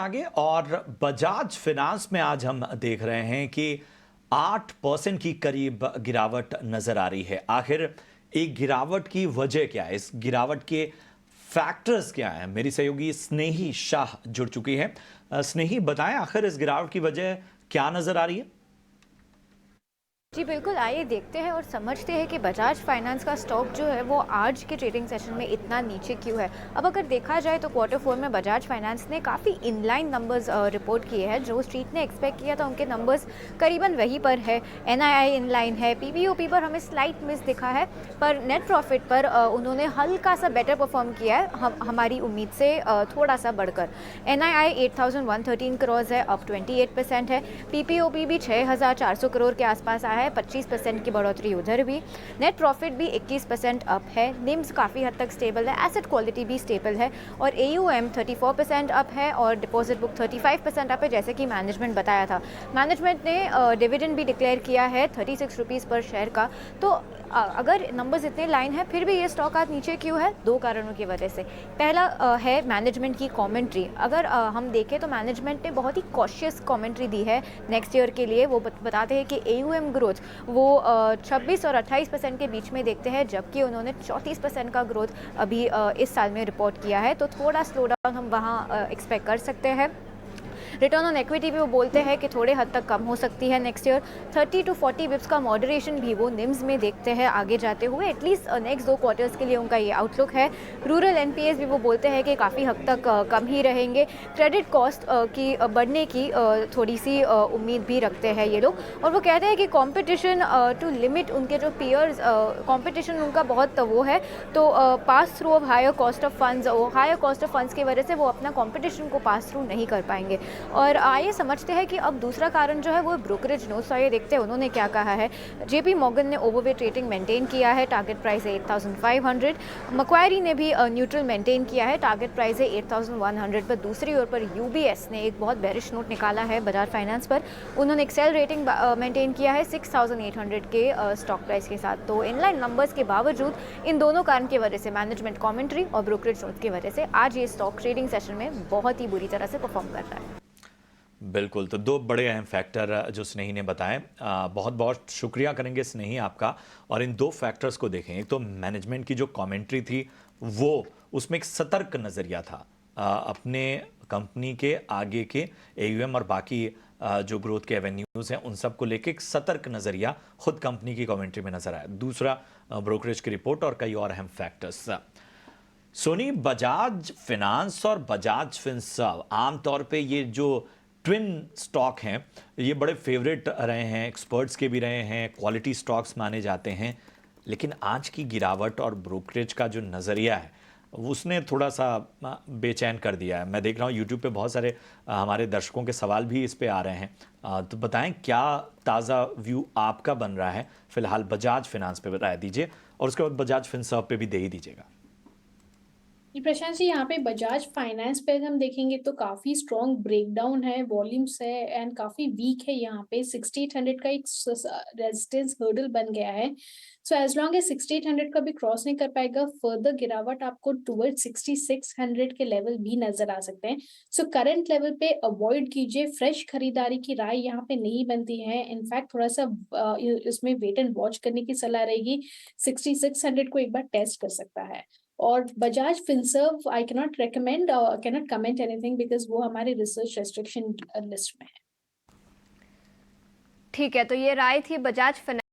आगे और बजाज फिनांस में आज हम देख रहे हैं कि 8% की करीब गिरावट नजर आ रही है। आखिर एक गिरावट की वजह क्या है, इस गिरावट के फैक्टर्स क्या हैं? मेरी सहयोगी स्नेही शाह जुड़ चुकी है। स्नेही, बताएं आखिर इस गिरावट की वजह क्या नजर आ रही है? जी बिल्कुल, आइए देखते हैं और समझते हैं कि बजाज फाइनेंस का स्टॉक जो है वो आज के ट्रेडिंग सेशन में इतना नीचे क्यों है। अब अगर देखा जाए तो क्वार्टर 4 में बजाज फाइनेंस ने काफ़ी इनलाइन नंबर्स रिपोर्ट किए हैं। जो स्ट्रीट ने एक्सपेक्ट किया था उनके नंबर्स करीबन वहीं पर है। एनआईआई इनलाइन है, पीपीओपी पर हमें स्लाइट मिस दिखा है, पर नेट प्रॉफिट पर उन्होंने हल्का सा बेटर परफॉर्म किया है हमारी उम्मीद से थोड़ा सा बढ़कर। एनआईआई 8113 करोड़ है, अप 28% है। पीपीओपी भी 6400 करोड़ के आसपास आया है, 25% की बढ़ोतरी उधर भी। नेट प्रॉफिट भी 21% अप है। निम्स काफ़ी हद तक स्टेबल है, एसेट क्वालिटी भी स्टेबल है और एयूएम 34% अप है और डिपॉजिट बुक 35% अप है, जैसे कि मैनेजमेंट बताया था। मैनेजमेंट ने डिविडेंड भी डिक्लेयर किया है 36 रुपीज़ पर शेयर का। तो अगर नंबर्स इतने लाइन है फिर भी ये स्टॉक आज नीचे क्यों है? दो कारणों की वजह से। पहला है मैनेजमेंट की कमेंट्री। अगर हम देखें तो मैनेजमेंट ने बहुत ही कॉशियस कमेंट्री दी है नेक्स्ट ईयर के लिए। वो बताते हैं कि एयूएम ग्रोथ वो 26 और 28% के बीच में देखते हैं, जबकि उन्होंने 34% का ग्रोथ अभी इस साल में रिपोर्ट किया है। तो थोड़ा स्लो डाउन हम वहाँ एक्सपेक्ट कर सकते हैं। रिटर्न ऑन इक्विटी भी वो बोलते हैं कि थोड़े हद तक कम हो सकती है नेक्स्ट ईयर। 30 to 40 बिप्स का मॉडरेशन भी वो निम्स में देखते हैं आगे जाते हुए। एटलीस्ट नेक्स्ट 2 क्वार्टर्स के लिए उनका ये आउटलुक है। रूरल एनपीएस भी वो बोलते हैं कि काफ़ी हद तक कम ही रहेंगे। क्रेडिट कॉस्ट की बढ़ने की थोड़ी सी उम्मीद भी रखते हैं ये लोग। और वो कहते हैं कि कॉम्पिटिशन टू लिमिट उनके जो पीयर्स, कॉम्पिटिशन उनका बहुत वो है, तो pass through of higher cost of funds, higher cost of funds की वजह से वो अपना कॉम्पिटिशन को पास थ्रू नहीं कर पाएंगे। और आइए समझते हैं कि अब दूसरा कारण जो है वो ब्रोकरेज नोट्स। आइए देखते हैं उन्होंने क्या कहा है। जेपी मॉर्गन ने ओवरवेट रेटिंग मेंटेन किया है, टारगेट प्राइस है 8500। मक्वारी ने भी न्यूट्रल मेंटेन किया है, टारगेट प्राइस है 8100 पर। दूसरी ओर पर यूबीएस ने एक बहुत बेरिश नोट निकाला है बजाज फाइनेंस पर। उन्होंने एक्सेल रेटिंग मेंटेन किया है 6800 के स्टॉक प्राइस के साथ। तो इनलाइन नंबर्स के बावजूद इन दोनों कारण की वजह से, मैनेजमेंट कमेंट्री और ब्रोकरेज नोट की वजह से, आज ये स्टॉक ट्रेडिंग सेशन में बहुत ही बुरी तरह से परफॉर्म कर रहा है। बिल्कुल, तो दो बड़े अहम फैक्टर जो स्नेही ने बताए। बहुत बहुत शुक्रिया करेंगे स्नेही आपका। और इन दो फैक्टर्स को देखें, एक तो मैनेजमेंट की जो कमेंट्री थी वो, उसमें एक सतर्क नज़रिया था अपने कंपनी के आगे के एयूएम और बाकी जो ग्रोथ के एवेन्यूज़ हैं उन सब को लेके एक सतर्क नज़रिया खुद कंपनी की कमेंट्री में नजर आया। दूसरा, ब्रोकरेज की रिपोर्ट और कई और अहम फैक्टर्स। सोनी, बजाज फिनांस और बजाज फिनसर्व आमतौर पे ये जो ट्विन स्टॉक हैं, ये बड़े फेवरेट रहे हैं, एक्सपर्ट्स के भी रहे हैं, क्वालिटी स्टॉक्स माने जाते हैं। लेकिन आज की गिरावट और ब्रोकरेज का जो नज़रिया है उसने थोड़ा सा बेचैन कर दिया है। मैं देख रहा हूँ यूट्यूब पे बहुत सारे हमारे दर्शकों के सवाल भी इस पे आ रहे हैं। तो बताएं क्या ताज़ा व्यू आपका बन रहा है फिलहाल बजाज फिनांस पे, बताया दीजिए, और उसके बाद बजाज फिनसर्व पे भी दे ही दीजिएगा। जी प्रशांत जी, यहाँ पे बजाज फाइनेंस पे हम देखेंगे तो काफी स्ट्रॉन्ग ब्रेकडाउन है, वॉल्यूम्स है एंड काफी वीक है। यहाँ पे 6800 का एक रेजिस्टेंस हर्डल बन गया है। सो एज लॉन्ग एज 6800 का भी क्रॉस नहीं कर पाएगा, फर्दर गिरावट आपको टुवर्ड 6600 के लेवल भी नजर आ सकते हैं। सो करंट लेवल पे अवॉइड कीजिए, फ्रेश खरीदारी की राय यहाँ पे नहीं बनती है। इनफैक्ट थोड़ा सा इसमें वेट एंड वॉच करने की सलाह रहेगी। 6600 को एक बार टेस्ट कर सकता है। और Bajaj Finserv I cannot comment anything because वो हमारे रिसर्च रेस्ट्रिक्शन लिस्ट में है। ठीक है, तो ये राय थी बजाज